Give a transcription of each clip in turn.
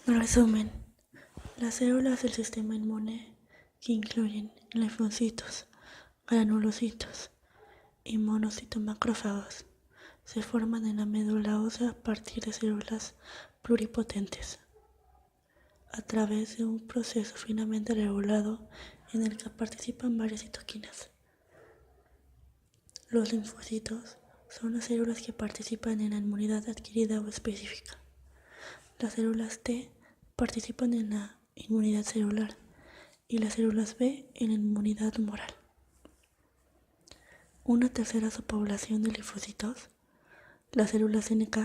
Resumen: las células del sistema inmune, que incluyen linfocitos, granulocitos y monocitomacrófagos, se forman en la médula ósea a partir de células pluripotentes, a través de un proceso finamente regulado en el que participan varias citoquinas. Los linfocitos son las células que participan en la inmunidad adquirida o específica. Las células T participan en la inmunidad celular y las células B en la inmunidad humoral. Una tercera subpoblación de linfocitos, las células NK,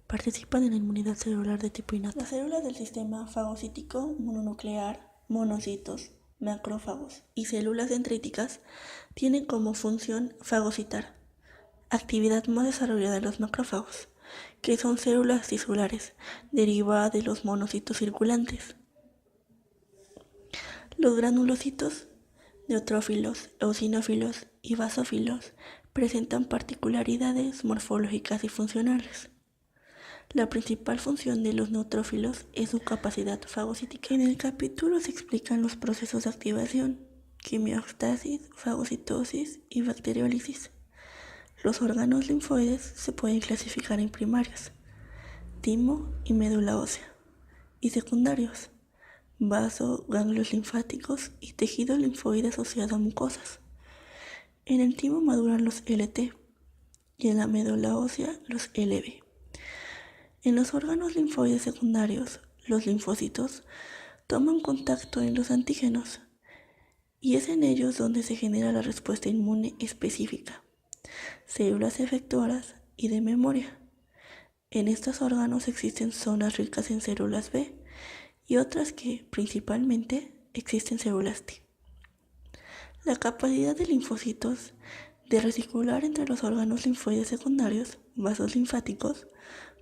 participan en la inmunidad celular de tipo innato. Las células del sistema fagocítico mononuclear, monocitos, macrófagos y células dendríticas tienen como función fagocitar, actividad más desarrollada de los macrófagos, que son células tisulares derivadas de los monocitos circulantes. Los granulocitos, neutrófilos, eosinófilos y basófilos presentan particularidades morfológicas y funcionales. La principal función de los neutrófilos es su capacidad fagocítica. En el capítulo se explican los procesos de activación, quimiostasis, fagocitosis y bacteriólisis. Los órganos linfoides se pueden clasificar en primarios, timo y médula ósea, y secundarios, vaso, ganglios linfáticos y tejido linfoide asociado a mucosas. En el timo maduran los LT y en la médula ósea los LB. En los órganos linfoides secundarios, los linfocitos toman contacto en los antígenos y es en ellos donde se genera la respuesta inmune específica, células efectoras y de memoria. En estos órganos existen zonas ricas en células B y otras que, principalmente, existen células T. La capacidad de linfocitos de reticular entre los órganos linfoides secundarios, vasos linfáticos,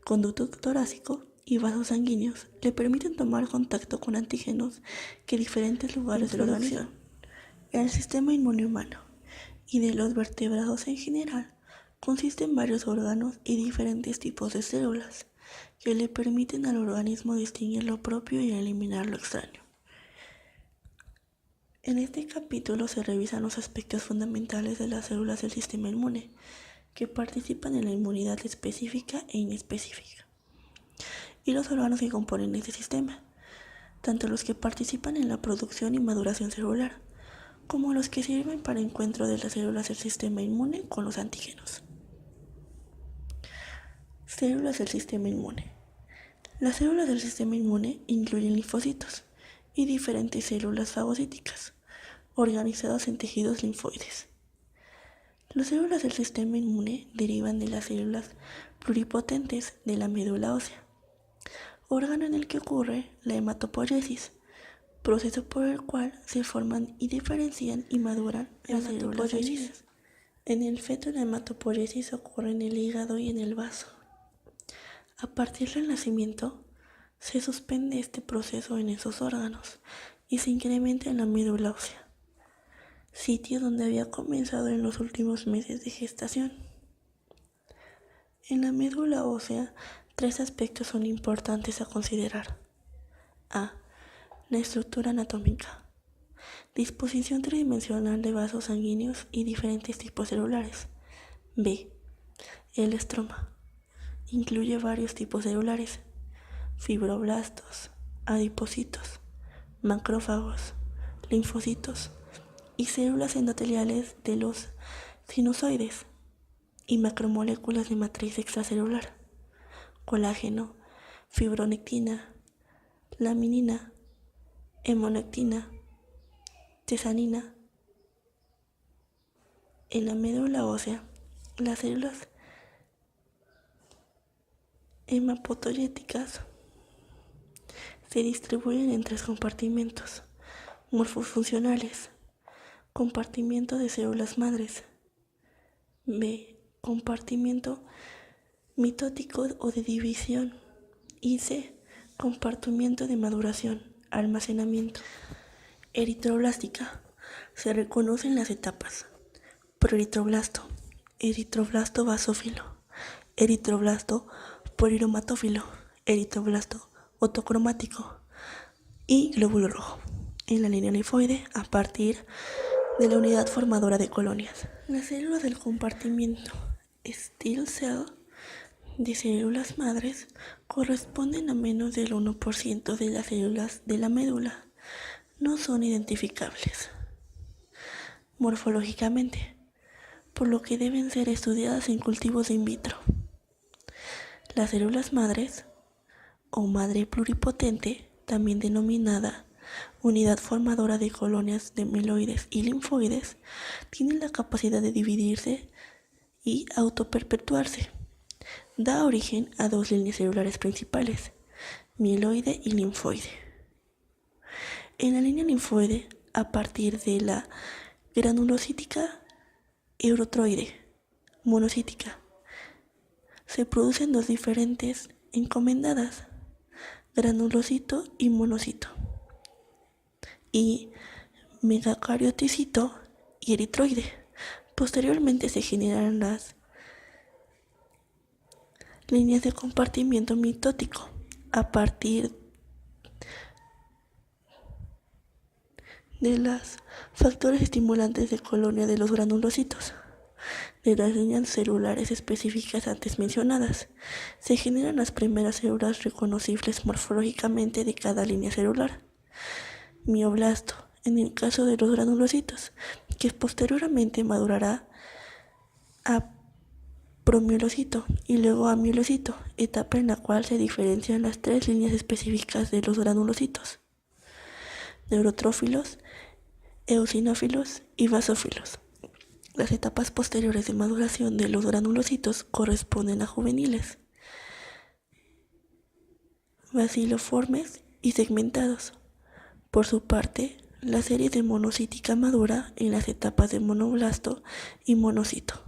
conducto torácico y vasos sanguíneos le permiten tomar contacto con antígenos que diferentes lugares del organismo. El sistema inmune humano y de los vertebrados en general consiste en varios órganos y diferentes tipos de células que le permiten al organismo distinguir lo propio y eliminar lo extraño. En este capítulo se revisan los aspectos fundamentales de las células del sistema inmune que participan en la inmunidad específica e inespecífica, y los órganos que componen este sistema, tanto los que participan en la producción y maduración celular, como los que sirven para encuentro de las células del sistema inmune con los antígenos. Células del sistema inmune. Las células del sistema inmune incluyen linfocitos y diferentes células fagocíticas, organizadas en tejidos linfoides. Las células del sistema inmune derivan de las células pluripotentes de la médula ósea, órgano en el que ocurre la hematopoiesis, proceso por el cual se forman y diferencian y maduran las células sanguíneas. En el feto la hematopoiesis ocurre en el hígado y en el vaso. A partir del nacimiento, se suspende este proceso en esos órganos y se incrementa en la médula ósea, sitio donde había comenzado en los últimos meses de gestación. En la médula ósea, 3 aspectos son importantes a considerar. A. La estructura anatómica. Disposición tridimensional de vasos sanguíneos y diferentes tipos celulares. B. El estroma. Incluye varios tipos celulares: fibroblastos, adipocitos, macrófagos, linfocitos y células endoteliales de los sinusoides y macromoléculas de matriz extracelular, colágeno, fibronectina, laminina, hemonectina, tesanina. En la médula ósea, las células hematopoietíticas se distribuyen en 3 compartimentos morfofuncionales: compartimiento de células madres; B. Compartimiento mitótico o de división; y C. Compartimiento de maduración, almacenamiento. Eritroblástica. Se reconocen las etapas: proeritroblasto, eritroblasto basófilo, eritroblasto poliromatófilo, eritroblasto otocromático y glóbulo rojo en la línea linfoide a partir de la unidad formadora de colonias. Las células del compartimiento Still Cell de células madres corresponden a menos del 1% de las células de la médula. No son identificables morfológicamente, por lo que deben ser estudiadas en cultivos in vitro. Las células madres, o madre pluripotente, también denominada unidad formadora de colonias de mieloides y linfoides, tienen la capacidad de dividirse y autoperpetuarse. Da origen a dos líneas celulares principales, mieloide y linfoide. En la línea linfoide, a partir de la granulocítica erytroide monocítica, se producen dos diferentes encomendadas, granulocito y monocito, y megacarioticito y eritroide. Posteriormente se generan las líneas de compartimiento mitótico a partir de los factores estimulantes de colonia de los granulocitos. De las líneas celulares específicas antes mencionadas, se generan las primeras células reconocibles morfológicamente de cada línea celular. Mioblasto, en el caso de los granulocitos, que posteriormente madurará a promielocito y luego a mielocito, etapa en la cual se diferencian las tres líneas específicas de los granulocitos: neutrófilos, eosinófilos y basófilos. Las etapas posteriores de maduración de los granulocitos corresponden a juveniles, basiloformes y segmentados. Por su parte, la serie de monocítica madura en las etapas de monoblasto y monocito.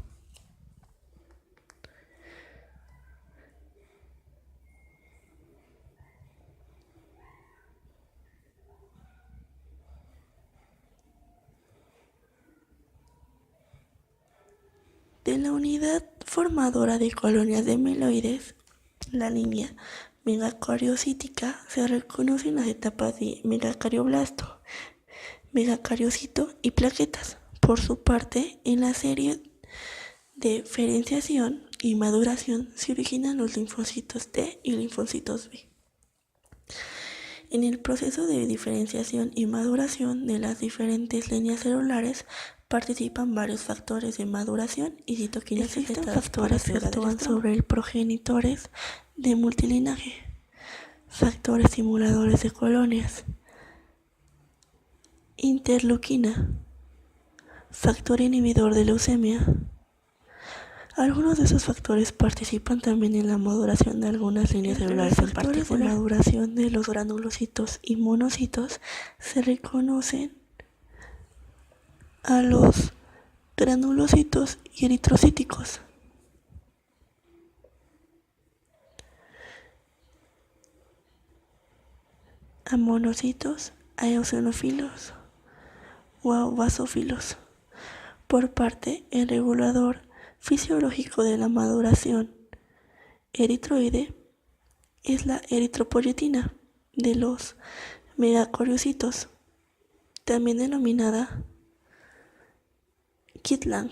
De la unidad formadora de colonias de mieloides, la línea megacariocítica se reconoce en las etapas de megacarioplasto, megacariocito y plaquetas. Por su parte, en la serie de diferenciación y maduración se originan los linfocitos T y linfocitos B. En el proceso de diferenciación y maduración de las diferentes líneas celulares participan varios factores de maduración y citoquinas. Existen factores que actúan sobre progenitores de multilinaje, factores estimuladores de colonias, interleuquina, factor inhibidor de leucemia. Algunos de esos factores participan también en la maduración de algunas líneas celulares en particular. La maduración de los granulocitos y monocitos se reconocen a los granulocitos y eritrocíticos. A monocitos, a eosinófilos o a basófilos. Por parte, el regulador fisiológico de la maduración eritroide es la eritropoyetina de los megacariocitos, también denominada KIT-LANG.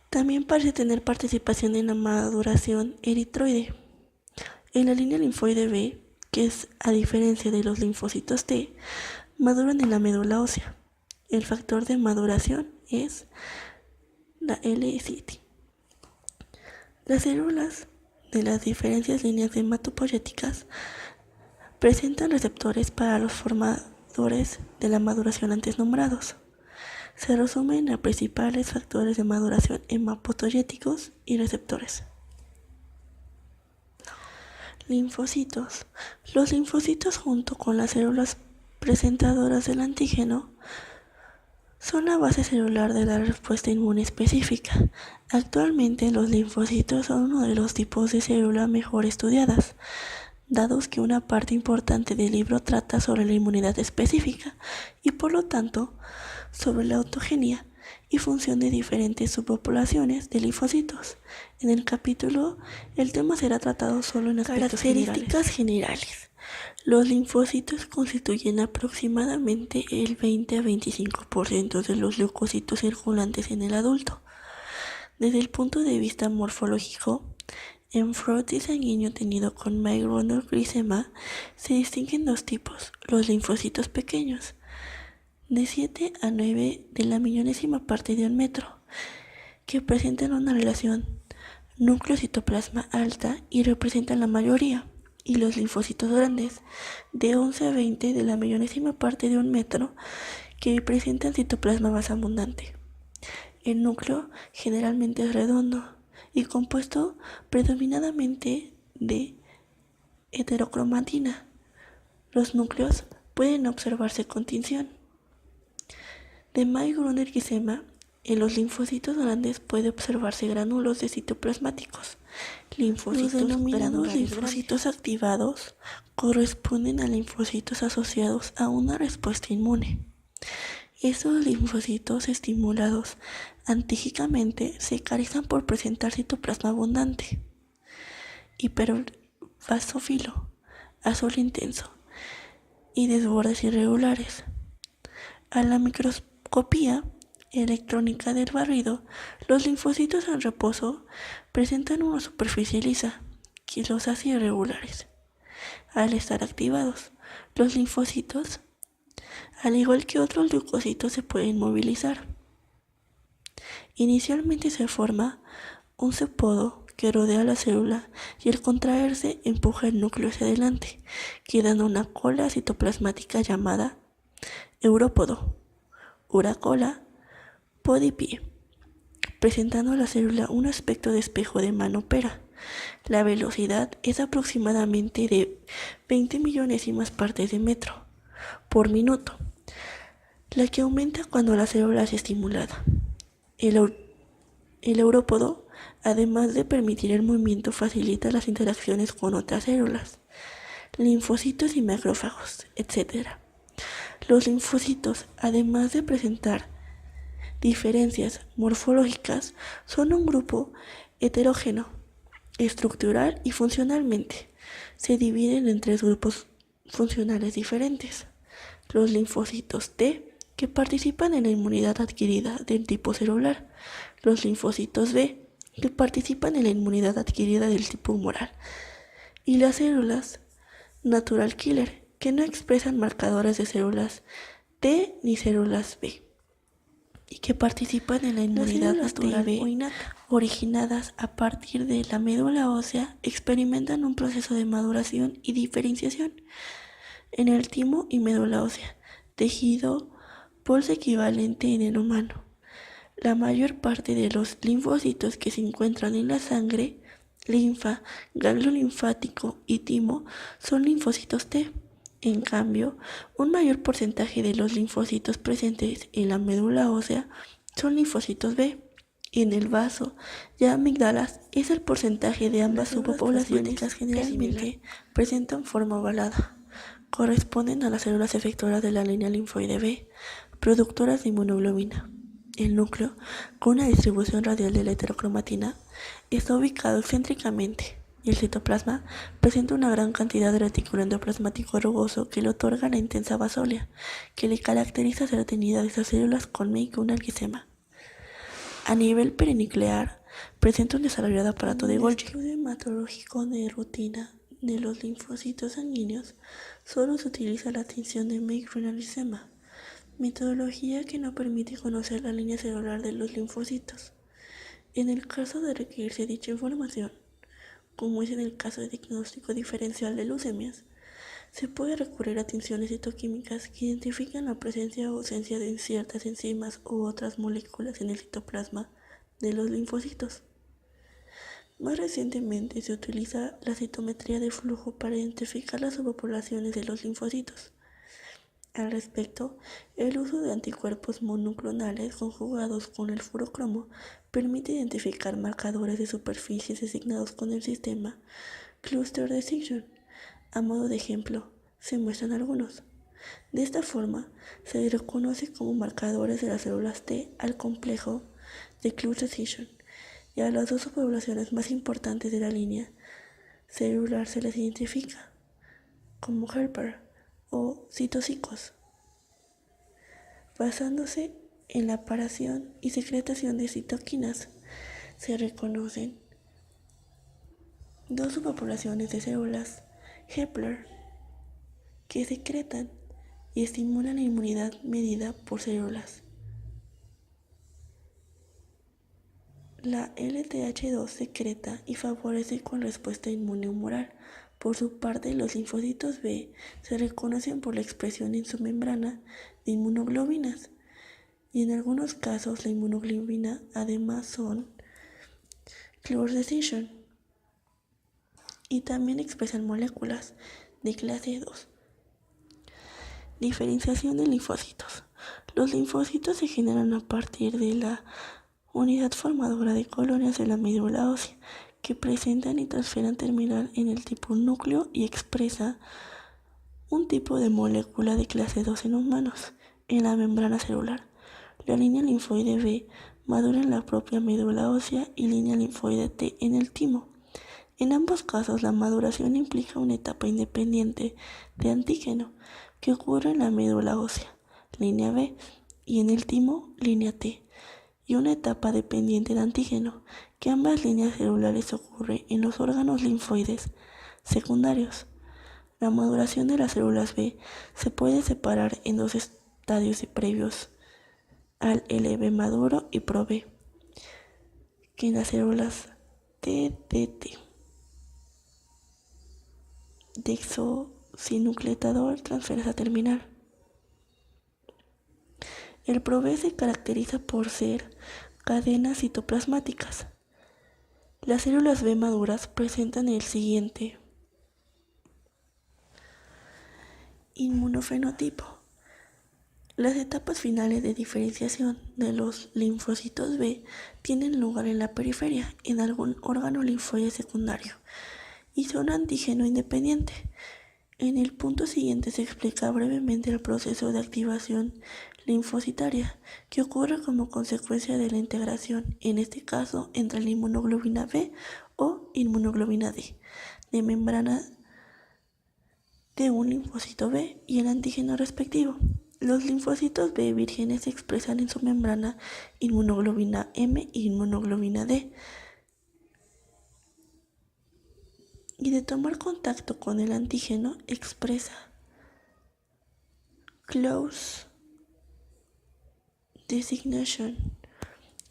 También parece tener participación en la maduración eritroide. En la línea linfoide B, que es a diferencia de los linfocitos T, maduran en la médula ósea. El factor de maduración es la L7. Las células de las diferentes líneas hematopoyéticas presentan receptores para los formadores de la maduración antes nombrados. Se resumen a principales factores de maduración hematopoyéticos y receptores. Linfocitos. Los linfocitos, junto con las células presentadoras del antígeno, son la base celular de la respuesta inmune específica. Actualmente, los linfocitos son uno de los tipos de célula mejor estudiadas, dados que una parte importante del libro trata sobre la inmunidad específica y por lo tanto sobre la autogenia y función de diferentes subpopulaciones de linfocitos. En el capítulo, el tema será tratado solo en aspectos características generales. Los linfocitos constituyen aproximadamente el 20 a 25% de los leucocitos circulantes en el adulto. Desde el punto de vista morfológico, en frotis sanguíneo tenido con Mayrunner grisema se distinguen dos tipos: los linfocitos pequeños, de 7 a 9 de la millonésima parte de un metro, que presentan una relación núcleo-citoplasma alta y representan la mayoría, y los linfocitos grandes, de 11 a 20 de la millonésima parte de un metro, que presentan citoplasma más abundante. El núcleo generalmente es redondo y compuesto predominantemente de heterocromatina. Los núcleos pueden observarse con tinción. De Mayrunner grisema, en los linfocitos grandes puede observarse gránulos de citoplasmáticos. Los denominados linfocitos activados corresponden a linfocitos asociados a una respuesta inmune. Estos linfocitos estimulados antígicamente se caracterizan por presentar citoplasma abundante, hipervasófilo, azul intenso y desbordes irregulares. A la microscopía electrónica del barrido, los linfocitos en reposo presentan una superficie lisa, quilosas y irregulares. Al estar activados, los linfocitos, al igual que otros leucocitos, se pueden movilizar. Inicialmente se forma un cepodo que rodea la célula y al contraerse empuja el núcleo hacia adelante, quedando una cola citoplasmática llamada európodo, uracola, podipi, presentando a la célula un aspecto de espejo de mano pera. La velocidad es aproximadamente de 20 millonésimas partes de metro por minuto, la que aumenta cuando la célula es estimulada. El európodo, además de permitir el movimiento, facilita las interacciones con otras células, linfocitos y macrófagos, etc. Los linfocitos, además de presentar diferencias morfológicas, son un grupo heterógeno, estructural y funcionalmente. Se dividen en tres grupos funcionales diferentes: los linfocitos T, que participan en la inmunidad adquirida del tipo celular; los linfocitos B, que participan en la inmunidad adquirida del tipo humoral; y las células natural killer, que no expresan marcadores de células T ni células B, y que participan en la inmunidad natural o innata. Originadas a partir de la médula ósea, experimentan un proceso de maduración y diferenciación en el timo y médula ósea, tejido pulso equivalente en el humano. La mayor parte de los linfocitos que se encuentran en la sangre, linfa, ganglio linfático y timo son linfocitos T. En cambio, un mayor porcentaje de los linfocitos presentes en la médula ósea son linfocitos B. En el vaso y amígdalas es el porcentaje de ambas subpoblaciones, generalmente presentan forma ovalada. Corresponden a las células efectoras de la línea linfoide B, productoras de inmunoglobina. El núcleo, con una distribución radial de la heterocromatina, está ubicado excéntricamente, y el citoplasma presenta una gran cantidad de retículo endoplasmático rugoso que le otorga la intensa vasolia, que le caracteriza ser tenida de esas células con Mayrunner grisema. A nivel perinuclear, presenta un desarrollado aparato de Golgi. En el estudio hematológico de rutina de los linfocitos sanguíneos, solo se utiliza la tinción de Mayrunner grisema, metodología que no permite conocer la línea celular de los linfocitos. En el caso de requerirse dicha información, como es en el caso de diagnóstico diferencial de leucemias, se puede recurrir a tinciones citoquímicas que identifican la presencia o ausencia de ciertas enzimas u otras moléculas en el citoplasma de los linfocitos. Más recientemente se utiliza la citometría de flujo para identificar las subpoblaciones de los linfocitos. Al respecto, el uso de anticuerpos monoclonales conjugados con el furocromo permite identificar marcadores de superficies designados con el sistema Cluster Detection. A modo de ejemplo, se muestran algunos. De esta forma, se reconoce como marcadores de las células T al complejo de Cluster-Decision y a las dos subpoblaciones más importantes de la línea celular se les identifica como helper o citocicos, basándose en la paración y secretación de citoquinas. Se reconocen dos subpoblaciones de células Hepler que secretan y estimulan la inmunidad medida por células. La LTH2 secreta y favorece con respuesta inmune humoral. Por su parte, los linfocitos B se reconocen por la expresión en su membrana de inmunoglobinas, y en algunos casos la inmunoglobina además son Cluster-Decision y también expresan moléculas de clase 2. Diferenciación de linfocitos. Los linfocitos se generan a partir de la unidad formadora de colonias de la médula ósea que presentan y transfieren terminal en el tipo núcleo y expresa un tipo de molécula de clase 2 en humanos en la membrana celular. La línea linfoide B madura en la propia médula ósea y línea linfoide T en el timo. En ambos casos, la maduración implica una etapa independiente de antígeno que ocurre en la médula ósea, línea B, y en el timo, línea T, y una etapa dependiente de antígeno, que ambas líneas celulares ocurre en los órganos linfoides secundarios. La maduración de las células B se puede separar en dos estadios previos al LB maduro y ProB, que en las células TDT. Desoxinucleotador transferasa terminal. El ProB se caracteriza por ser cadenas citoplasmáticas. Las células B maduras presentan el siguiente inmunofenotipo. Las etapas finales de diferenciación de los linfocitos B tienen lugar en la periferia, en algún órgano linfoide secundario, y son antígeno independiente. En el punto siguiente se explica brevemente el proceso de activación linfocitaria que ocurre como consecuencia de la integración, en este caso entre la inmunoglobina B o inmunoglobina D, de membrana de un linfocito B y el antígeno respectivo. Los linfocitos B vírgenes se expresan en su membrana inmunoglobina M y inmunoglobina D, y de tomar contacto con el antígeno expresa close designation.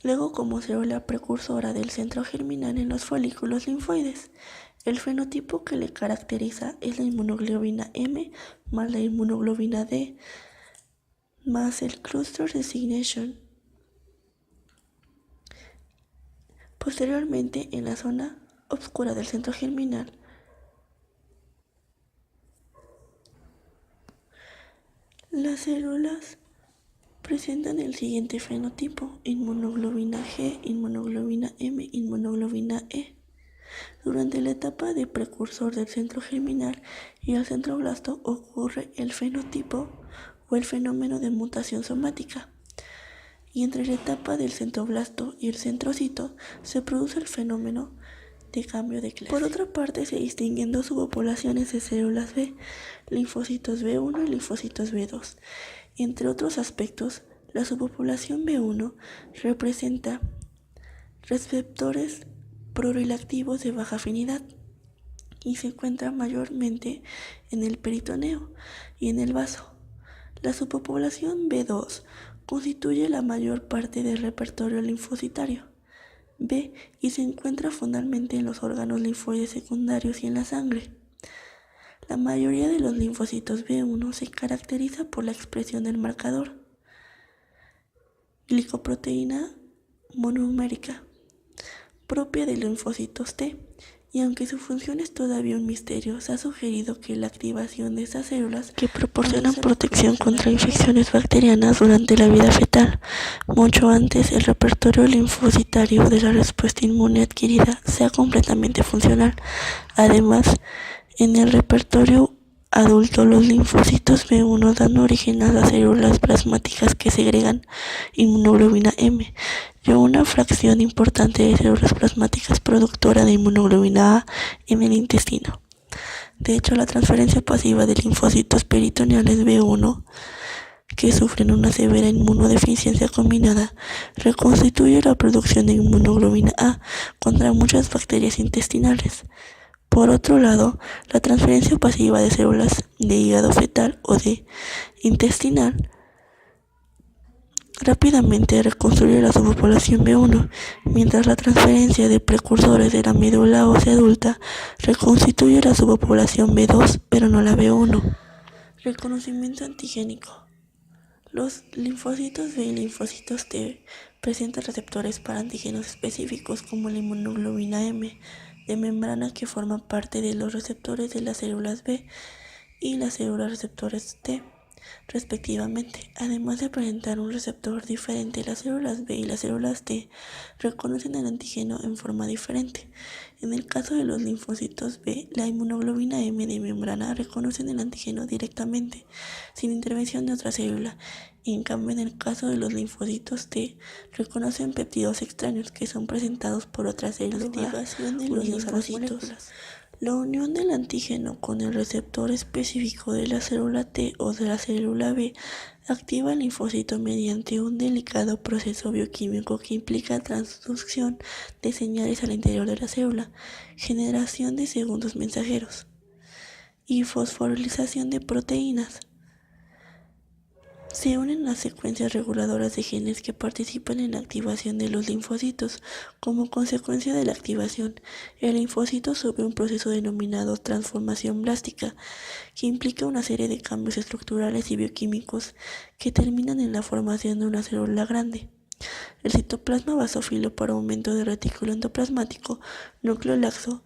Luego, como célula precursora del centro germinal en los folículos linfoides, el fenotipo que le caracteriza es la inmunoglobina M más la inmunoglobina D más el cluster designation. Posteriormente, en la zona oscura del centro germinal, las células presentan el siguiente fenotipo: inmunoglobina G, inmunoglobina M, inmunoglobina E. Durante la etapa de precursor del centro germinal y el centroblasto ocurre el fenotipo o el fenómeno de mutación somática, y entre la etapa del centroblasto y el centrocito se produce el fenómeno de cambio de clase. Por otra parte, se distinguen dos subpoblaciones de células B, linfocitos B1 y linfocitos B2. Entre otros aspectos, la subpoblación B1 representa receptores prorreactivos de baja afinidad y se encuentra mayormente en el peritoneo y en el vaso. La subpoblación B2 constituye la mayor parte del repertorio linfocitario B y se encuentra fundamentalmente en los órganos linfoides secundarios y en la sangre. La mayoría de los linfocitos B1 se caracteriza por la expresión del marcador glicoproteína monomérica propia de linfocitos T, y aunque su función es todavía un misterio, se ha sugerido que la activación de estas células que proporcionan protección contra infecciones bacterianas durante la vida fetal, mucho antes el repertorio linfocitario de la respuesta inmune adquirida sea completamente funcional. Además, en el repertorio adulto, los linfocitos B1 dan origen a las células plasmáticas que segregan inmunoglobulina M y una fracción importante de células plasmáticas productora de inmunoglobulina A en el intestino. De hecho, la transferencia pasiva de linfocitos peritoneales B1 que sufren una severa inmunodeficiencia combinada reconstituye la producción de inmunoglobulina A contra muchas bacterias intestinales. Por otro lado, la transferencia pasiva de células de hígado fetal o de intestinal rápidamente reconstruye la subpopulación B1, mientras la transferencia de precursores de la médula ósea adulta reconstituye la subpopulación B2, pero no la B1. Reconocimiento antigénico. Los linfocitos B y linfocitos T presentan receptores para antígenos específicos como la inmunoglobulina M de membrana que forman parte de los receptores de las células B y las células receptores T, respectivamente. Además de presentar un receptor diferente, las células B y las células T reconocen el antígeno en forma diferente. En el caso de los linfocitos B, la inmunoglobulina M de membrana reconocen el antígeno directamente, sin intervención de otra célula. Y en cambio, en el caso de los linfocitos T, reconocen péptidos extraños que son presentados por otras células. Activación de los linfocitos. La unión del antígeno con el receptor específico de la célula T o de la célula B activa el linfocito mediante un delicado proceso bioquímico que implica transducción de señales al interior de la célula, generación de segundos mensajeros y fosforilización de proteínas. Se unen las secuencias reguladoras de genes que participan en la activación de los linfocitos. Como consecuencia de la activación, el linfocito sufre un proceso denominado transformación blástica, que implica una serie de cambios estructurales y bioquímicos que terminan en la formación de una célula grande. El citoplasma basófilo por aumento del retículo endoplasmático, núcleo laxo.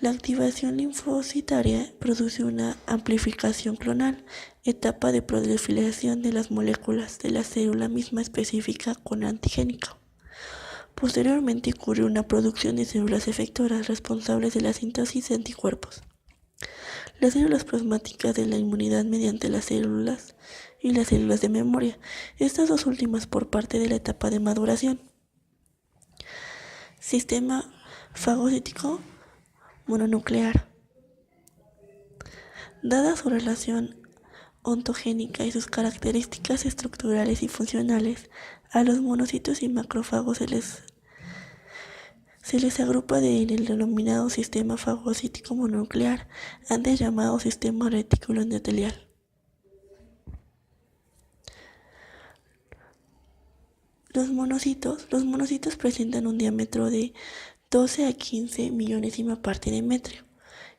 La activación linfocitaria produce una amplificación clonal, etapa de proliferación de las moléculas de la célula misma específica con antigénico. Posteriormente ocurre una producción de células efectoras responsables de la síntesis de anticuerpos. Las células plasmáticas de la inmunidad mediante las células y las células de memoria, estas dos últimas por parte de la etapa de maduración. Sistema fagocítico mononuclear. Dada su relación ontogénica y sus características estructurales y funcionales, a los monocitos y macrófagos se les agrupa en el denominado sistema fagocítico mononuclear, antes llamado sistema retículo endotelial. Los monocitos presentan un diámetro de 12 a 15 millonésima parte de metro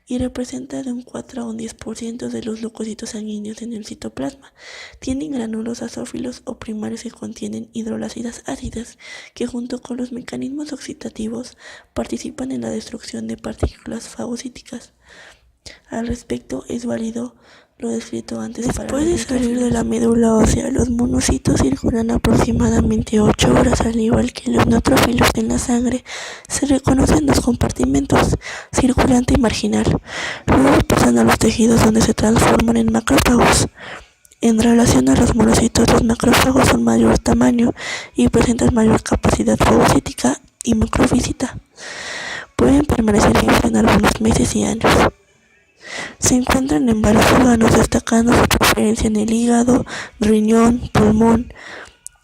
y representa de un 4 a un 10% de los leucocitos sanguíneos en el citoplasma. Tienen gránulos basófilos o primarios que contienen hidrolasidas ácidas que junto con los mecanismos oxidativos participan en la destrucción de partículas fagocíticas. Al respecto, es válido lo descrito antes. Después de salir de la médula ósea, los monocitos circulan aproximadamente 8 horas, al igual que los neutrófilos en la sangre. Se reconocen dos compartimentos, circulante y marginal. Luego pasan a los tejidos donde se transforman en macrófagos. En relación a los monocitos, los macrófagos son mayor tamaño y presentan mayor capacidad fagocítica y macrofísica. Pueden permanecer vivos en algunos meses y años. Se encuentran en varios órganos, destacando su preferencia en el hígado, riñón, pulmón,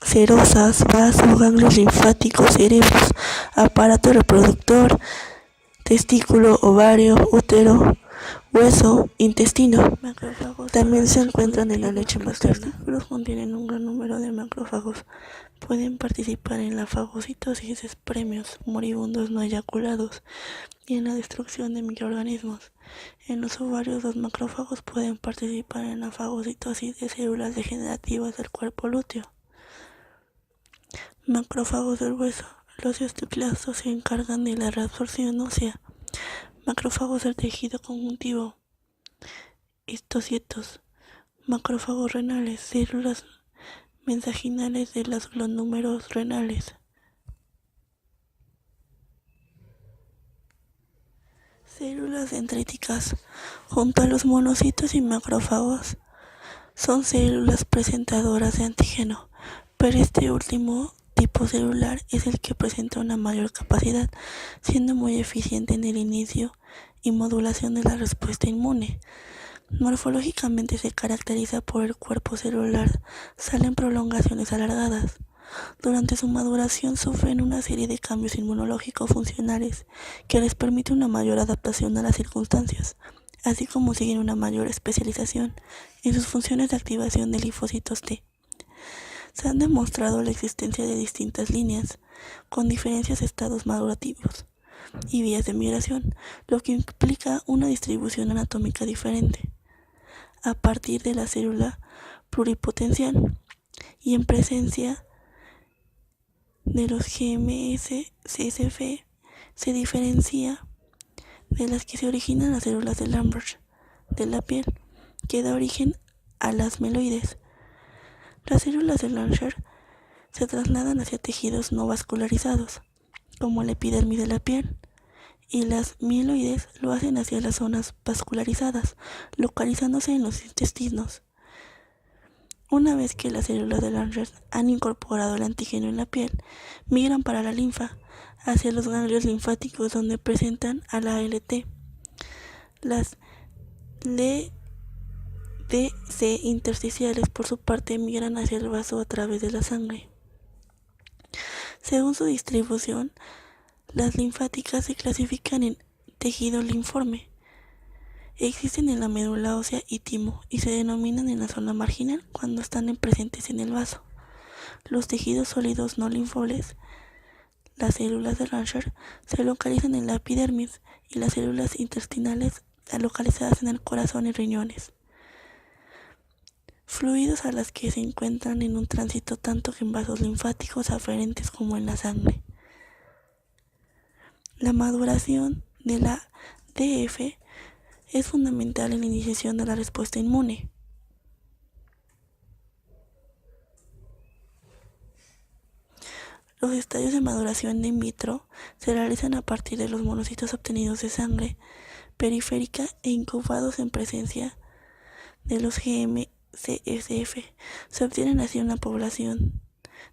serosas, vasos, ganglios linfáticos, cerebros, aparato reproductor, testículo, ovario, útero, hueso, intestino. También se encuentran en la leche materna. Los contienen un gran número de macrófagos. Pueden participar en la fagocitosis de premios moribundos no eyaculados y en la destrucción de microorganismos. En los ovarios, los macrófagos pueden participar en la fagocitosis de células degenerativas del cuerpo lúteo. Macrófagos del hueso. Los osteoclastos se encargan de la reabsorción ósea. Macrófagos del tejido conjuntivo. Histocitos. Macrófagos renales. Células mensaginales de los glómerulos renales. Células células dendríticas, junto a los monocitos y macrófagos, son células presentadoras de antígeno, pero este último tipo celular es el que presenta una mayor capacidad, siendo muy eficiente en el inicio y modulación de la respuesta inmune. Morfológicamente se caracteriza por el cuerpo celular, salen prolongaciones alargadas. Durante su maduración sufren una serie de cambios inmunológicos funcionales que les permite una mayor adaptación a las circunstancias, así como siguen una mayor especialización en sus funciones de activación de linfocitos T. Se han demostrado la existencia de distintas líneas, con diferentes estados madurativos y vías de migración, lo que implica una distribución anatómica diferente, a partir de la célula pluripotencial y en presencia de los GMS-CSF se diferencia de las que se originan las células de Lambert de la piel, que da origen a las meloides. Las células de Lambert se trasladan hacia tejidos no vascularizados, como la epidermis de la piel, y las mieloides lo hacen hacia las zonas vascularizadas, localizándose en los intestinos. Una vez que las células de Lambert han incorporado el antígeno en la piel, migran para la linfa, hacia los ganglios linfáticos donde presentan a la ALT. Las LDC intersticiales, por su parte, migran hacia el vaso a través de la sangre. Según su distribución, las linfáticas se clasifican en tejido linforme. Existen en la médula ósea y timo y se denominan en la zona marginal cuando están presentes en el vaso. Los tejidos sólidos no linfoles, las células de Lambert, se localizan en la epidermis y las células intestinales localizadas en el corazón y riñones. Fluidos a las que se encuentran en un tránsito tanto en vasos linfáticos aferentes como en la sangre. La maduración de la DF es fundamental en la iniciación de la respuesta inmune. Los estadios de maduración in vitro se realizan a partir de los monocitos obtenidos de sangre periférica e incubados en presencia de los GM-CSF. Se obtienen así una población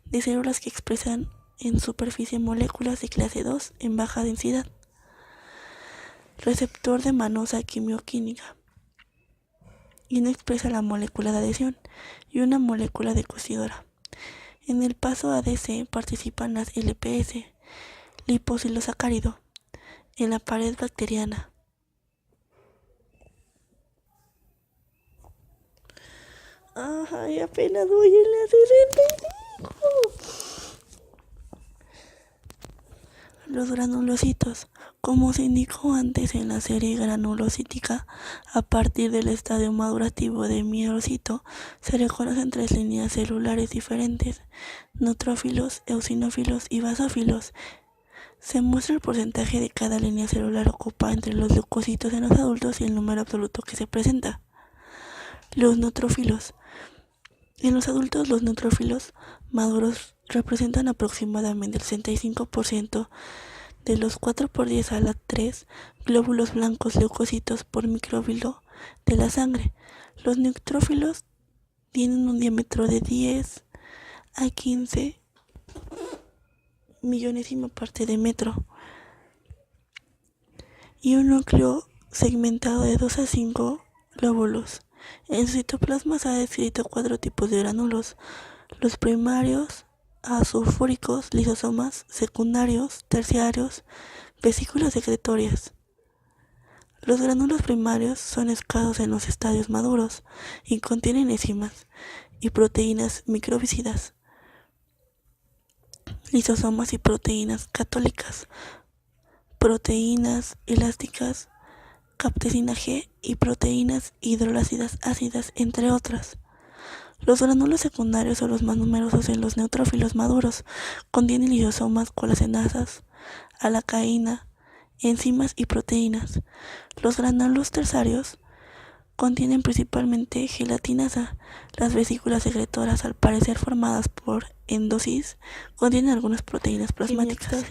de células que expresan en superficie moléculas de clase 2 en baja densidad. Receptor de manosa quimioquímica, y no expresa la molécula de adhesión y una molécula de cosidora. En el paso ADC participan las LPS, liposilosacárido, en la pared bacteriana. Ay, apenas voy en la 65. Los granulocitos, como se indicó antes en la serie granulocítica, a partir del estadio madurativo de mielocito, se reconocen tres líneas celulares diferentes: neutrófilos, eosinófilos y basófilos. Se muestra el porcentaje de cada línea celular ocupa entre los leucocitos en los adultos y el número absoluto que se presenta. Los neutrófilos. En los adultos, los neutrófilos maduros representan aproximadamente el 65% de los 4×10 a la 3 glóbulos blancos leucocitos por micróbilo de la sangre. Los neutrófilos tienen un diámetro de 10 a 15 millonésima parte de metro y un núcleo segmentado de 2 a 5 glóbulos. En su citoplasma se ha descrito 4 tipos de granulos: los primarios, asulfúricos, lisosomas, secundarios, terciarios, vesículas secretorias. Los granulos primarios son escasos en los estadios maduros y contienen enzimas y proteínas microbicidas, lisosomas y proteínas católicas, proteínas elásticas, captecina G y proteínas hidrolácidas ácidas, entre otras. Los granulos secundarios son los más numerosos en los neutrófilos maduros. Contienen lisosomas, colagenasas, alacaína, enzimas y proteínas. Los granulos terciarios contienen principalmente gelatinasa. Las vesículas secretoras, al parecer formadas por endosis, contienen algunas proteínas plasmáticas.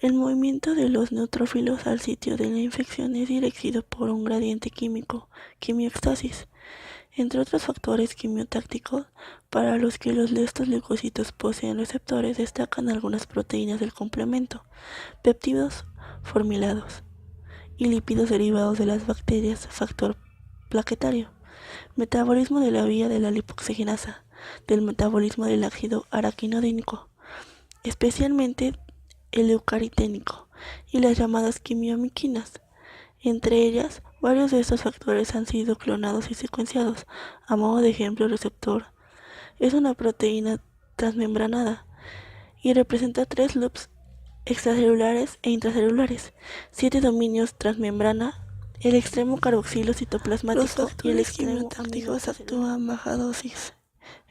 El movimiento de los neutrófilos al sitio de la infección es dirigido por un gradiente químico, quimiostasis, entre otros factores quimiotácticos para los que estos leucocitos poseen receptores. Destacan algunas proteínas del complemento, péptidos formilados y lípidos derivados de las bacterias, factor plaquetario, metabolismo de la vía de la lipoxigenasa, del metabolismo del ácido araquidónico, especialmente el eucariténico, y las llamadas quimiomiquinas. Entre ellas, varios de estos factores han sido clonados y secuenciados. A modo de ejemplo, el receptor es una proteína transmembranada y representa 3 loops extracelulares e intracelulares, 7 dominios transmembrana, el extremo carboxilo citoplasmático y el extremo quimiotácticos actúan a baja dosis.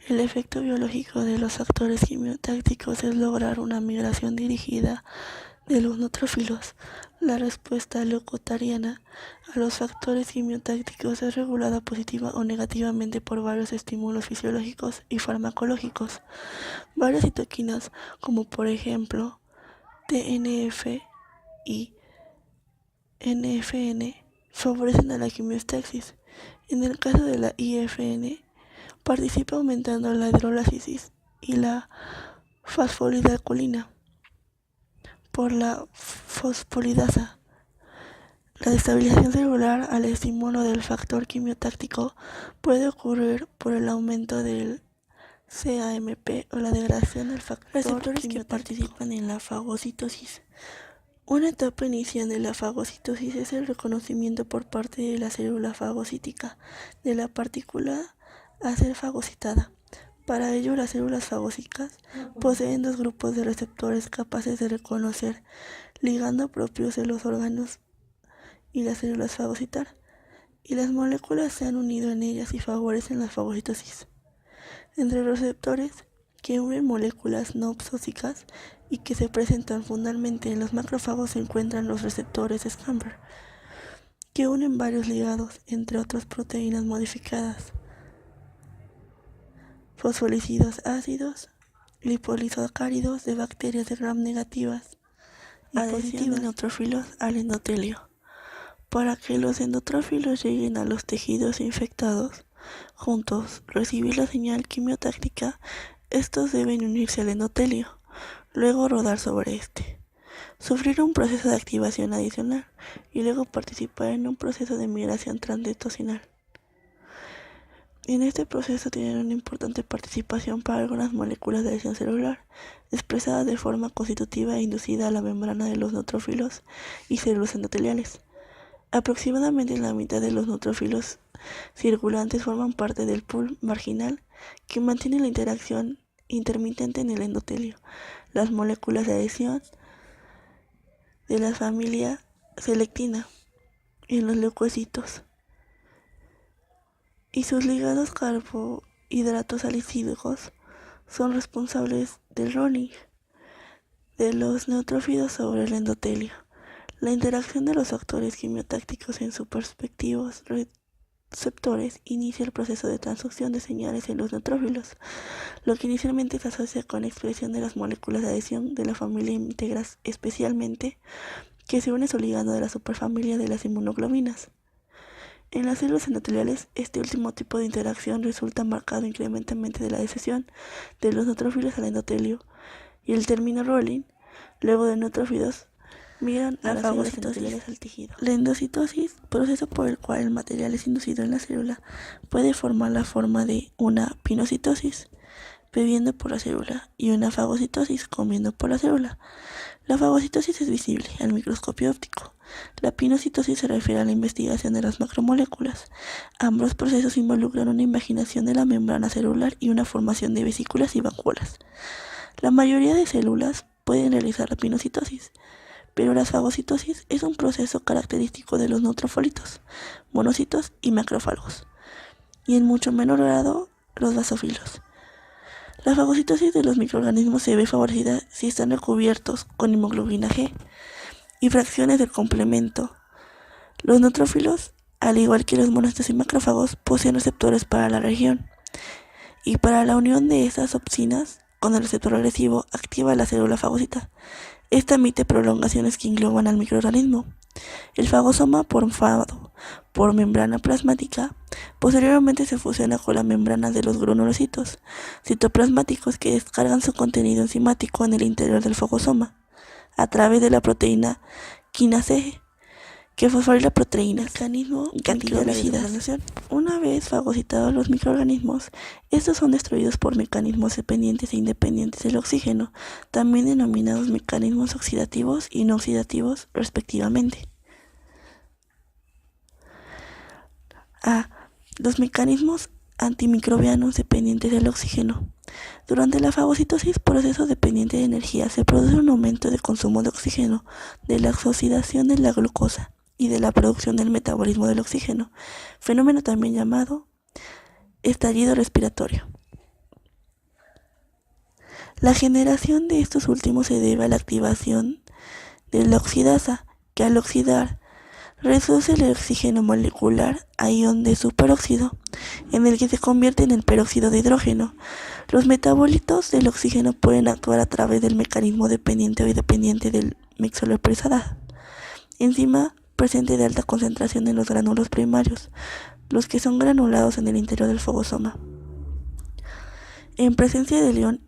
El efecto biológico de los factores quimiotácticos es lograr una migración dirigida de los neutrófilos. La respuesta leucotariana a los factores quimiotácticos es regulada positiva o negativamente por varios estímulos fisiológicos y farmacológicos. Varias citoquinas, como por ejemplo TNF y NFN, favorecen a la quimiostasis. En el caso de la IFN, participa aumentando la hidrólisis y la fosfolidilcolina por la fosfolidasa. La destabilización celular al estímulo del factor quimiotáctico puede ocurrir por el aumento del CAMP o la degradación del factor receptores que participan en la fagocitosis. Una etapa inicial de la fagocitosis es el reconocimiento por parte de la célula fagocítica de la partícula a ser fagocitada. Para ello, las células fagocíticas poseen 2 grupos de receptores capaces de reconocer ligando propios de los órganos y las células fagocitar, y las moléculas se han unido en ellas y favorecen la fagocitosis. Entre los receptores que unen moléculas no exóticas y que se presentan fundamentalmente en los macrófagos se encuentran los receptores Scamper, que unen varios ligados, entre otras proteínas modificadas, fosfolípidos ácidos, liposacáridos de bacterias de gram negativas y positivas de neutrófilos al endotelio. Para que los endotrófilos lleguen a los tejidos infectados, juntos recibir la señal quimiotáctica, estos deben unirse al endotelio, luego rodar sobre este, sufrir un proceso de activación adicional y luego participar en un proceso de migración transdetocinal. En este proceso tienen una importante participación para algunas moléculas de adhesión celular, expresadas de forma constitutiva e inducida a la membrana de los neutrófilos y células endoteliales. Aproximadamente la mitad de los neutrófilos circulantes forman parte del pool marginal que mantiene la interacción intermitente en el endotelio. Las moléculas de adhesión de la familia selectina en los leucocitos y sus ligados carbohidratos salicílicos son responsables del rolling de los neutrófilos sobre el endotelio. La interacción de los factores quimiotácticos en sus respectivos receptores inicia el proceso de transducción de señales en los neutrófilos, lo que inicialmente se asocia con la expresión de las moléculas de adhesión de la familia íntegras, especialmente que se une su ligando de la superfamilia de las inmunoglobinas. En las células endoteliales, este último tipo de interacción resulta marcado incrementalmente de la adhesión de los neutrófilos al endotelio y el término rolling, luego de neutrófilos, migran a las células endoteliales al tejido. La endocitosis, proceso por el cual el material es inducido en la célula, puede formar la forma de una pinocitosis, bebiendo por la célula, y una fagocitosis, comiendo por la célula. La fagocitosis es visible al microscopio óptico. La pinocitosis se refiere a la investigación de las macromoléculas. Ambos procesos involucran una invaginación de la membrana celular y una formación de vesículas y vacuolas. La mayoría de células pueden realizar la pinocitosis, pero la fagocitosis es un proceso característico de los neutrófilos, monocitos y macrófagos, y en mucho menor grado los basófilos. La fagocitosis de los microorganismos se ve favorecida si están recubiertos con hemoglobina G y fracciones del complemento. Los neutrófilos, al igual que los monocitos y macrófagos, poseen receptores para la región, y para la unión de estas opsinas con el receptor agresivo activa la célula fagocita. Esta emite prolongaciones que engloban al microorganismo. El fagosoma, formado por membrana plasmática, posteriormente se fusiona con la membrana de los granulocitos citoplasmáticos que descargan su contenido enzimático en el interior del fagosoma a través de la proteína quinasa que fosforila proteínas, mecanismo microbicidad. Una vez fagocitados los microorganismos, estos son destruidos por mecanismos dependientes e independientes del oxígeno, también denominados mecanismos oxidativos y no oxidativos, respectivamente. Los mecanismos antimicrobianos dependientes del oxígeno. Durante la fagocitosis, proceso dependiente de energía, se produce un aumento de consumo de oxígeno, de la oxidación de la glucosa y de la producción del metabolismo del oxígeno, fenómeno también llamado estallido respiratorio. La generación de estos últimos se debe a la activación de la oxidasa, que al oxidar reduce el oxígeno molecular a ion de superóxido, en el que se convierte en el peróxido de hidrógeno. Los metabolitos del oxígeno pueden actuar a través del mecanismo dependiente o independiente del methylperoxidasa, enzima presente de alta concentración en los gránulos primarios, los que son granulados en el interior del fagosoma. En presencia del ion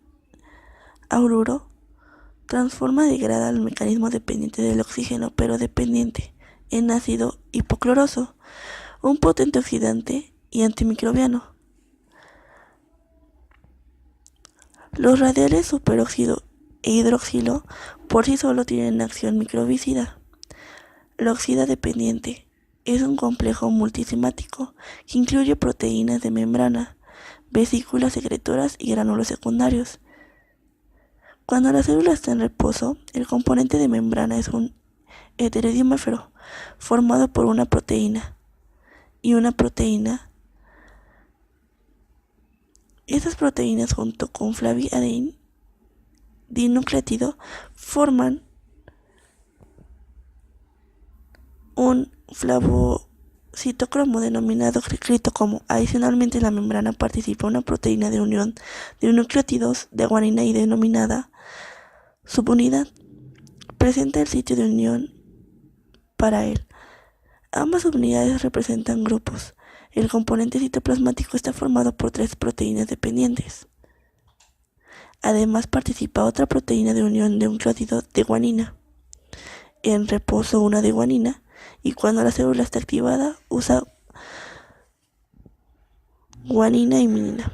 aururo, transforma y degrada el mecanismo dependiente del oxígeno, pero dependiente, en ácido hipocloroso, un potente oxidante y antimicrobiano. Los radiales superóxido e hidroxilo por sí solo tienen acción microbicida. La oxida dependiente es un complejo multienzimático que incluye proteínas de membrana, vesículas secretoras y gránulos secundarios. Cuando la célula está en reposo, el componente de membrana es un heterodiméro formado por una proteína y una proteína. Estas proteínas junto con flaviadin dinucleótido forman un flavocitocromo denominado citocromo. Adicionalmente, en la membrana participa una proteína de unión de nucleótidos de guanina y denominada subunidad. Presenta el sitio de unión para él. Ambas subunidades representan grupos. El componente citoplasmático está formado por 3 proteínas dependientes. Además participa otra proteína de unión de un nucleótido de guanina. En reposo una de guanina, y cuando la célula está activada usa guanina y minina.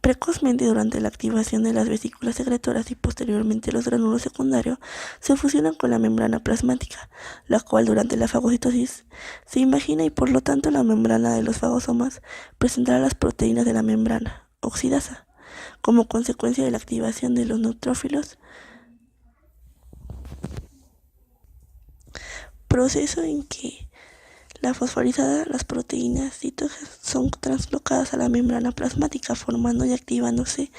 Precozmente, durante la activación de las vesículas secretoras y posteriormente los gránulos secundarios se fusionan con la membrana plasmática, la cual durante la fagocitosis se imagina y por lo tanto la membrana de los fagosomas presentará las proteínas de la membrana oxidasa como consecuencia de la activación de los neutrófilos, proceso en que la fosforilada, las proteínas citosas son translocadas a la membrana plasmática, formando y activándose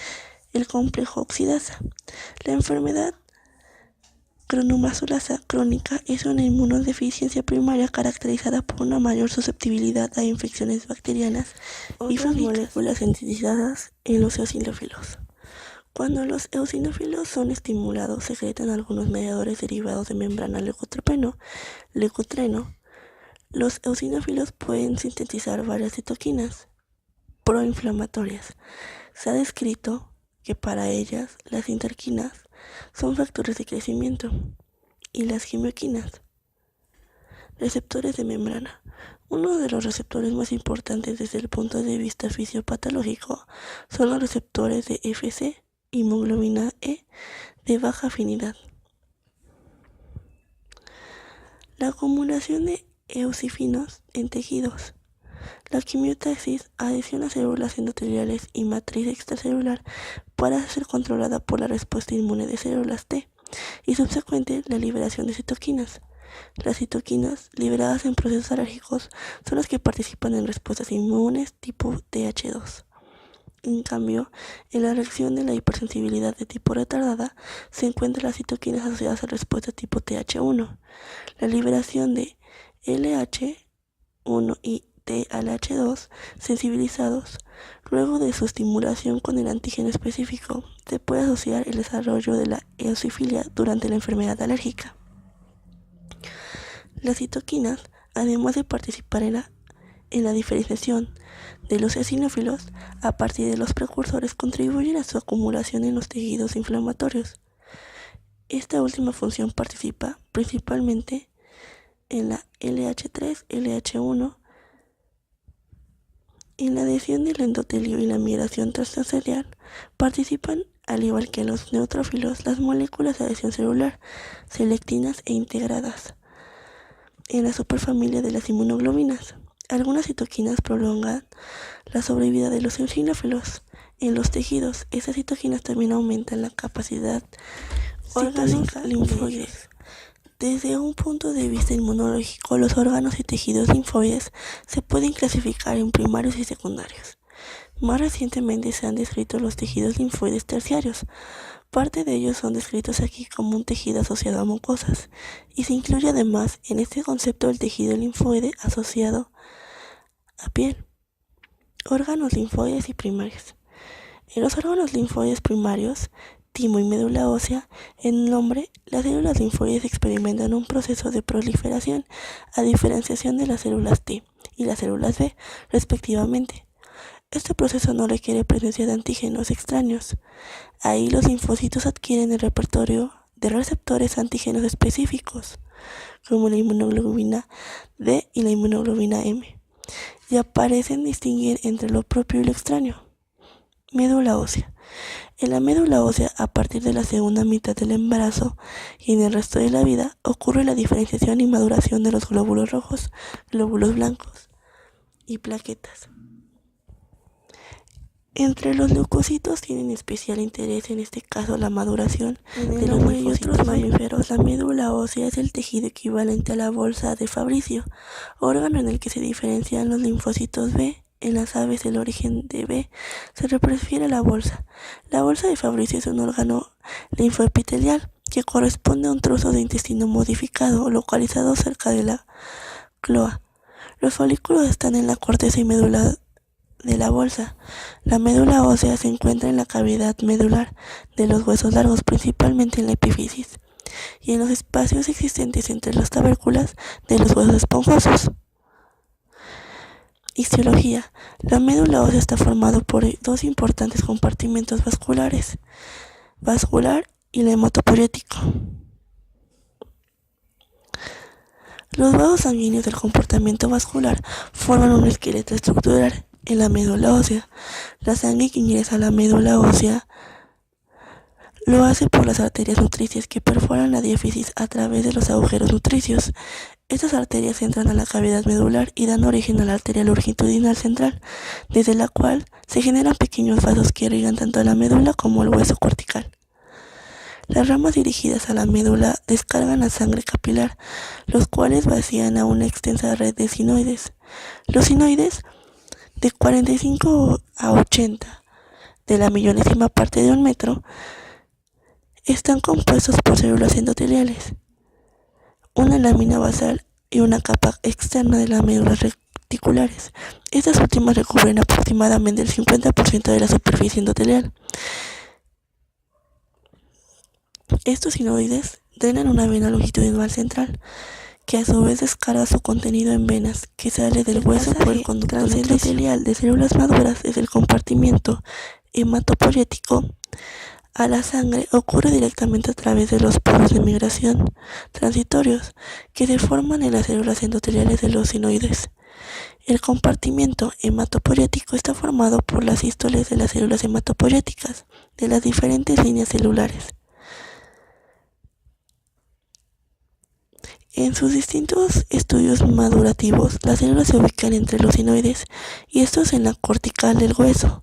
el complejo oxidasa. La enfermedad granulomatulasa crónica es una inmunodeficiencia primaria caracterizada por una mayor susceptibilidad a infecciones bacterianas y moléculas sintetizadas en los eosinófilos. Cuando los eosinófilos son estimulados, secretan algunos mediadores derivados de membrana leucotreno. Los eosinófilos pueden sintetizar varias citoquinas proinflamatorias. Se ha descrito que para ellas las interquinas son factores de crecimiento y las quimioquinas, receptores de membrana. Uno de los receptores más importantes desde el punto de vista fisiopatológico son los receptores de Fc, hemoglobina E, de baja afinidad. La acumulación de eosinofilos en tejidos. La quimiotaxis adhesiona células endoteliales y matriz extracelular para ser controlada por la respuesta inmune de células T y subsecuente la liberación de citoquinas. Las citoquinas liberadas en procesos alérgicos son las que participan en respuestas inmunes tipo Th2. En cambio, en la reacción de la hipersensibilidad de tipo retardada se encuentran las citoquinas asociadas a respuestas tipo Th1. La liberación de LH1 y TLH2 sensibilizados. Luego de su estimulación con el antígeno específico, se puede asociar el desarrollo de la eosinofilia durante la enfermedad alérgica. Las citoquinas, además de participar en la diferenciación de los eosinófilos a partir de los precursores, contribuyen a su acumulación en los tejidos inflamatorios. Esta última función participa principalmente en la LH3, LH1, en la adhesión del endotelio y la migración transceliar. Participan, al igual que los neutrófilos, las moléculas de adhesión celular, selectinas e integradas en la superfamilia de las inmunoglobinas. Algunas citoquinas prolongan la sobrevida de los eosinófilos en los tejidos. Estas citoquinas también aumentan la capacidad órganos linfoides. Desde un punto de vista inmunológico, los órganos y tejidos linfoides se pueden clasificar en primarios y secundarios. Más recientemente se han descrito los tejidos linfoides terciarios. Parte de ellos son descritos aquí como un tejido asociado a mucosas, y se incluye además en este concepto el tejido linfoide asociado a piel. Órganos linfoides y primarios. En los órganos linfoides primarios, timo y médula ósea, en nombre, las células linfoides experimentan un proceso de proliferación a diferenciación de las células T y las células B, respectivamente. Este proceso no requiere presencia de antígenos extraños. Ahí los linfocitos adquieren el repertorio de receptores antígenos específicos, como la inmunoglobulina D y la inmunoglobulina M, y parecen distinguir entre lo propio y lo extraño. Médula ósea. En la médula ósea, a partir de la segunda mitad del embarazo y en el resto de la vida, ocurre la diferenciación y maduración de los glóbulos rojos, glóbulos blancos y plaquetas. Entre los leucocitos tienen especial interés en este caso la maduración de los linfocitos y otros mamíferos. La médula ósea es el tejido equivalente a la bolsa de Fabricio, órgano en el que se diferencian los linfocitos B. En las aves el origen de B se refiere a la bolsa. La bolsa de Fabricio es un órgano linfoepitelial que corresponde a un trozo de intestino modificado localizado cerca de la cloa. Los folículos están en la corteza y médula de la bolsa. La médula ósea se encuentra en la cavidad medular de los huesos largos, principalmente en la epífisis, y en los espacios existentes entre las taberculas de los huesos esponjosos. Histología. La médula ósea está formada por dos importantes compartimentos vasculares, vascular y el hematopoyético. Los vasos sanguíneos del comportamiento vascular forman un esqueleto estructural en la médula ósea. La sangre que ingresa a la médula ósea lo hace por las arterias nutricias que perforan la diáfisis a través de los agujeros nutricios. Estas arterias entran a la cavidad medular y dan origen a la arteria longitudinal central, desde la cual se generan pequeños vasos que irrigan tanto a la médula como el hueso cortical. Las ramas dirigidas a la médula descargan la sangre capilar, los cuales vacían a una extensa red de sinoides. Los sinoides, de 45 a 80 de la millonésima parte de un metro, están compuestos por células endoteliales, una lámina basal y una capa externa de las médulas reticulares. Estas últimas recubren aproximadamente el 50% de la superficie endotelial. Estos sinoides drenan una vena longitudinal central, que a su vez descarga su contenido en venas, que sale del hueso por el conducto endotelial de células maduras desde el compartimiento hematopoyético a la sangre. Ocurre directamente a través de los poros de migración transitorios que se forman en las células endoteliales de los sinoides. El compartimiento hematopoyético está formado por las sístoles de las células hematopoyéticas de las diferentes líneas celulares. En sus distintos estudios madurativos, las células se ubican entre los sinoides y estos en la cortical del hueso.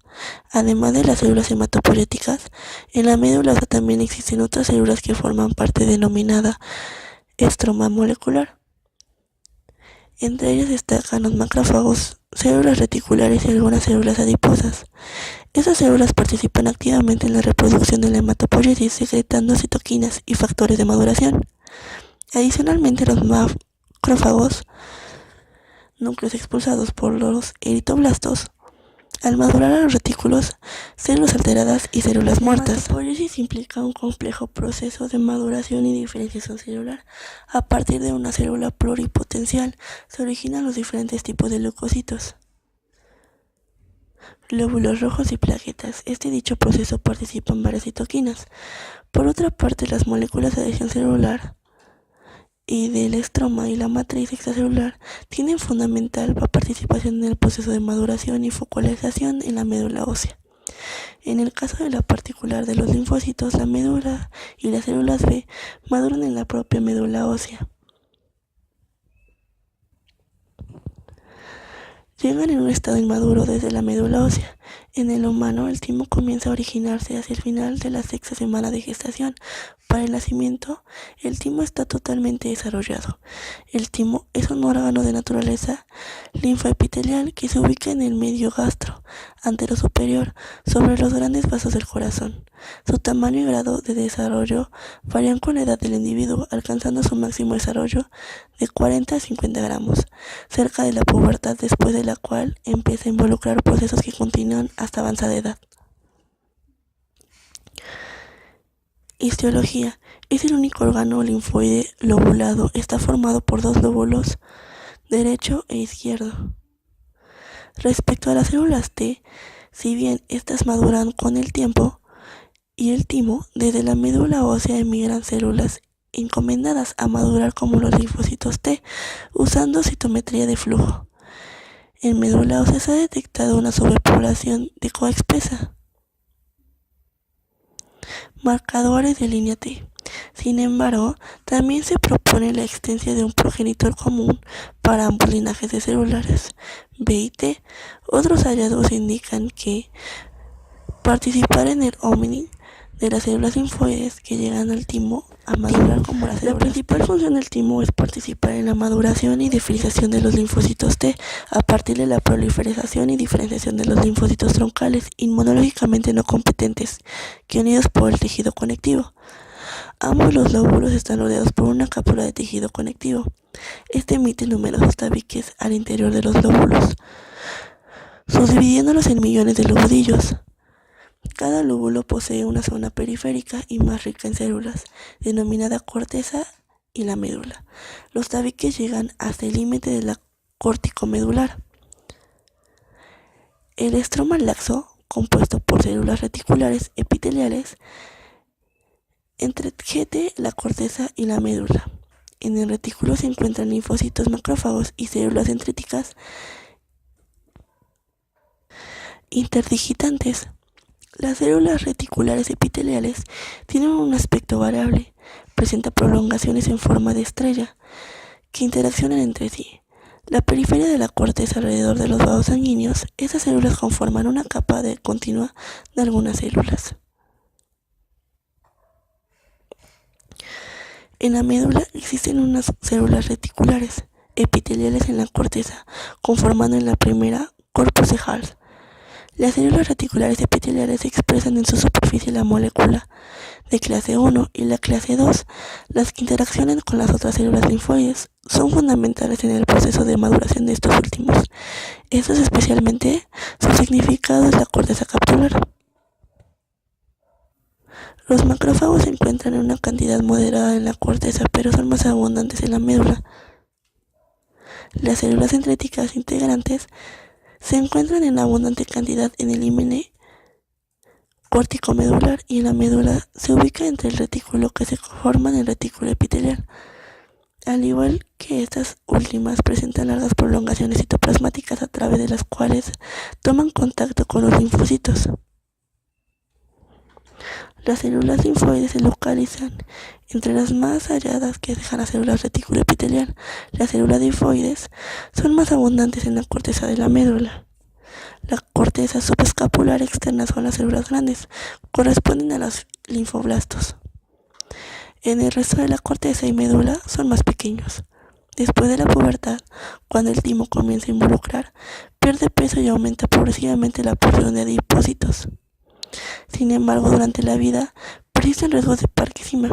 Además de las células hematopoyéticas, en la médula ósea también existen otras células que forman parte denominada estroma molecular. Entre ellas destacan los macrófagos, células reticulares y algunas células adiposas. Estas células participan activamente en la reproducción de la hematopoiesis, secretando citoquinas y factores de maduración. Adicionalmente, los macrófagos núcleos expulsados por los eritroblastos. Al madurar a los retículos, células alteradas y células muertas. La hematopoiesis implica un complejo proceso de maduración y diferenciación celular. A partir de una célula pluripotencial se originan los diferentes tipos de leucocitos, glóbulos rojos y plaquetas. Dicho proceso participan varias citoquinas. Por otra parte, las moléculas de adhesión celular y del estroma y la matriz extracelular tienen fundamental participación en el proceso de maduración y focalización en la médula ósea. En el caso de la particular de los linfocitos, la médula y las células B maduran en la propia médula ósea. Llegan en un estado inmaduro desde la médula ósea. En el humano, el timo comienza a originarse hacia el final de la sexta semana de gestación. Para el nacimiento, el timo está totalmente desarrollado. El timo es un órgano de naturaleza linfoepitelial que se ubica en el medio gastro anterosuperior, sobre los grandes vasos del corazón. Su tamaño y grado de desarrollo varían con la edad del individuo, alcanzando su máximo desarrollo de 40 a 50 gramos, cerca de la pubertad, después de la cual empieza a involucrar procesos que continúan hasta avanzada edad. Histología. Es el único órgano linfoide lobulado. Está formado por dos lóbulos, derecho e izquierdo. Respecto a las células T, si bien estas maduran con el tiempo y el timo, desde la médula ósea emigran células encomendadas a madurar como los linfocitos T, usando citometría de flujo. En médula ósea se ha detectado una sobrepoblación de coespesa. Marcadores de línea T. Sin embargo, también se propone la existencia de un progenitor común para ambos linajes de celulares, B y T. Otros hallazgos indican que participar en el hominin de las células linfoides que llegan al timo a madurar como las células. La principal función del timo es participar en la maduración y diferenciación de los linfocitos T a partir de la proliferación y diferenciación de los linfocitos troncales inmunológicamente no competentes, que unidos por el tejido conectivo. Ambos los lóbulos están rodeados por una cápsula de tejido conectivo. Emite numerosos tabiques al interior de los lóbulos, subdividiéndolos en millones de lobudillos. Cada lóbulo posee una zona periférica y más rica en células, denominada corteza y la médula. Los tabiques llegan hasta el límite de la corticomedular. El estroma laxo, compuesto por células reticulares epiteliales, entretejete la corteza y la médula. En el retículo se encuentran linfocitos macrófagos y células dendríticas interdigitantes. Las células reticulares epiteliales tienen un aspecto variable, presenta prolongaciones en forma de estrella que interaccionan entre sí. La periferia de la corteza alrededor de los vasos sanguíneos, esas células conforman una capa continua de algunas células. En la médula existen unas células reticulares epiteliales en la corteza, conformando en la primera corpus de Hals. Las células reticulares epiteliales expresan en su superficie la molécula de clase 1 y la clase 2, las que interaccionan con las otras células linfoides. Son fundamentales en el proceso de maduración de estos últimos. Esto es especialmente su significado es la corteza capsular. Los macrófagos se encuentran en una cantidad moderada en la corteza, pero son más abundantes en la médula. Las células dendríticas integrantes se encuentran en abundante cantidad en el límite corticomedular y en la médula se ubica entre el retículo que se forman el retículo epitelial. Al igual que estas últimas presentan largas prolongaciones citoplasmáticas a través de las cuales toman contacto con los linfocitos. Las células linfoides se localizan entre las más halladas que dejan las células retículo epitelial. Las células linfoides son más abundantes en la corteza de la médula. La corteza subescapular externa son las células grandes, corresponden a los linfoblastos. En el resto de la corteza y médula son más pequeños. Después de la pubertad, cuando el timo comienza a involucrar, pierde peso y aumenta progresivamente la porción de adipocitos. Sin embargo, durante la vida persisten riesgos de parquísima.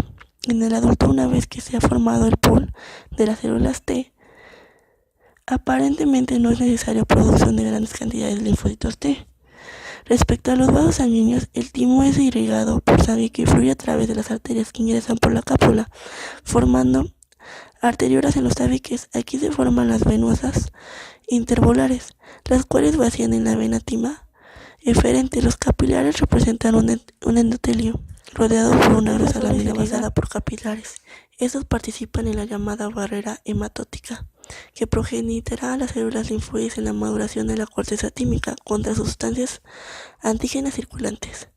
En el adulto, una vez que se ha formado el pool de las células T, Aparentemente no es necesaria producción de grandes cantidades de linfocitos T. Respecto a los vasos sanguíneos, el timo es irrigado por sangre que fluye a través de las arterias que ingresan por la cápsula, formando arteriolas en los tabiques. Aquí se forman las venosas intervolares, las cuales vacían en la vena tima eferente. Los capilares representan un endotelio rodeado por una gruesa lámina basada por capilares. Estos participan en la llamada barrera hematótica, que progeniterá a las células linfoides en la maduración de la corteza tímica contra sustancias antígenas circulantes.